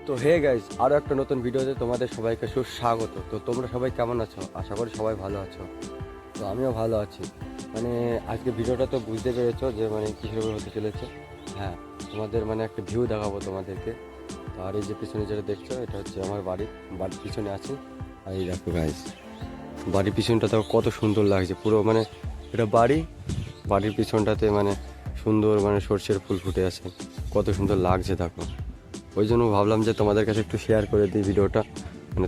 তো hey guys, আরও একটা নতুন ভিডিওতে তোমাদের সবাইকে সুস্বাগত। তো তোমরা সবাই কেমন আছো? আশা করি সবাই ভালো আছো। তো আমিও ভালো আছি। আজকে ভিডিওটা তো বুঝতে পেরেছো যে কিসের উপর হতে চলেছে। হ্যাঁ, তোমাদের একটা ভিউ দেখাবো তোমাদেরকে। তো আর এই যে পিছনে যেটা দেখছো, এটা হচ্ছে আমার বাড়ির পিছনে আছি। আর এই দেখো গাইস, বাড়ির পিছনটা তো কত সুন্দর লাগছে পুরো। এটা বাড়ির পিছনটাতে সুন্দর সর্ষের ফুল ফুটে আছে, কত সুন্দর লাগছে দেখো। ওই জন্য ভাবলাম যে তোমাদের কাছে একটু শেয়ার করে দিই ভিডিওটা,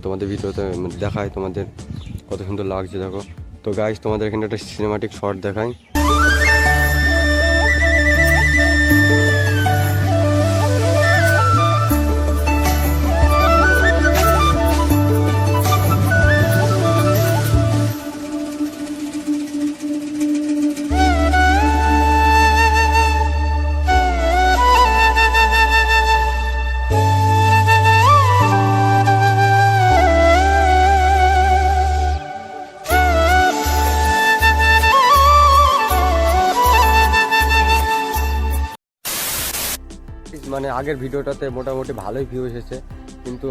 তোমাদের ভিডিওতে দেখায় তোমাদের কত সুন্দর লাগছে দেখো। তো গাইস, তোমাদের এখানে একটা সিনেমাটিক শট দেখাই। আগের ভিডিওটাতে মোটামুটি ভালোই ভিউ এসেছে, কিন্তু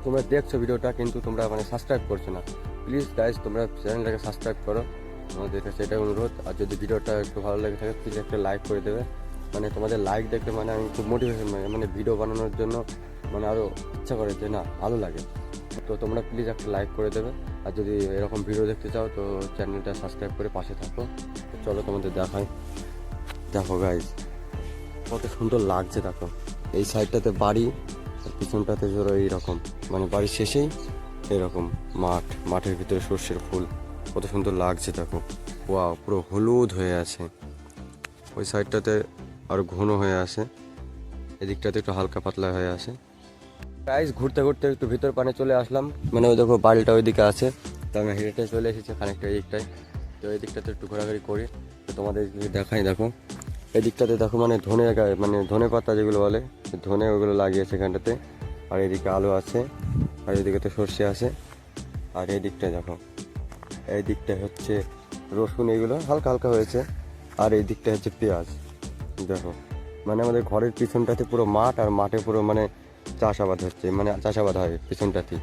তোমরা দেখছো ভিডিওটা, কিন্তু তোমরা সাবস্ক্রাইব করছো না। প্লিজ গাইস, তোমরা চ্যানেলটাকে সাবস্ক্রাইব করো, তোমাদের কাছে এটাই অনুরোধ। আর যদি ভিডিওটা একটু ভালো লেগে থাকে প্লিজ একটা লাইক করে দেবে। তোমাদের লাইক দেখলে আমি খুব মোটিভেশন ভিডিও বানানোর জন্য আরও ইচ্ছা করে যে না, ভালো লাগে। তো তোমরা প্লিজ একটা লাইক করে দেবে। আর যদি এরকম ভিডিও দেখতে চাও তো চ্যানেলটা সাবস্ক্রাইব করে পাশে থাকো। তো চলো তোমাদের দেখাই। দেখো গাইস, কত সুন্দর লাগছে দেখো। এই সাইডটাতে বাড়ি, আর পিছনটাতে ধরো এইরকম বাড়ির শেষেই এরকম মাঠের ভিতরে সর্ষের ফুল, কত সুন্দর লাগছে দেখো। ওয়াও, পুরো হলুদ হয়ে আছে। ওই সাইডটাতে আরো ঘন হয়ে আছে, এদিকটাতে একটু হালকা পাতলা হয়ে আছে। গাইস, ঘুরতে ঘুরতে একটু ভিতর পানে চলে আসলাম। ওই দেখো বাড়িটা ওইদিকে আছে, তো আমি হেঁটে চলে এসেছি খানিকটা এই দিকটায়। তো এই দিকটাতে একটু ঘোরাঘুরি করি, তো তোমাদের দেখাই। দেখো এই দিকটাতে দেখো ধনে পাতা যেগুলো বলে, ধনে ওগুলো লাগিয়েছে এখানটাতে। আর এদিকে আলু আছে, আর এদিকে তো সর্ষে আছে। আর এই দিকটায় দেখো, এই দিকটায় হচ্ছে রসুন, এগুলো হালকা হালকা হয়েছে। আর এই দিকটা হচ্ছে পেঁয়াজ। দেখো আমাদের ঘরের পিছনটাতে পুরো মাঠ, আর মাঠে পুরো চাষাবাদ হচ্ছে, চাষাবাদ হয় পিছনটাতেই।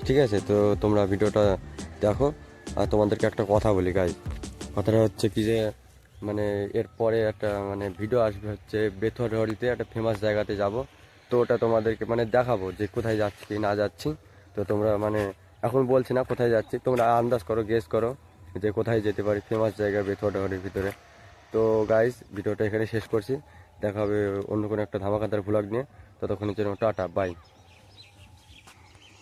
ঠিক আছে, তো তোমরা ভিডিওটা দেখো। আর তোমাদেরকে একটা কথা বলি গাইস, কথাটা হচ্ছে কি যে এরপরে একটা ভিডিও আসবে, হচ্ছে বেথরহরিতে একটা ফেমাস জায়গাতে যাব। তো ওটা তোমাদেরকে দেখাবো যে কোথায় যাচ্ছি কি না যাচ্ছি। তো তোমরা এখন বলছি না কোথায় যাচ্ছি, তোমরা আন্দাজ করো, গেস করো যে কোথায় যেতে পারি ফেমাস জায়গা বেথরহরির ভিতরে। তো গাইস, ভিডিওটা এখানে শেষ করছি। দেখা হবে অন্য কোনো একটা ধামাকাদার ভ্লগ নিয়ে। ততক্ষণের জন্য টাটা, বাই।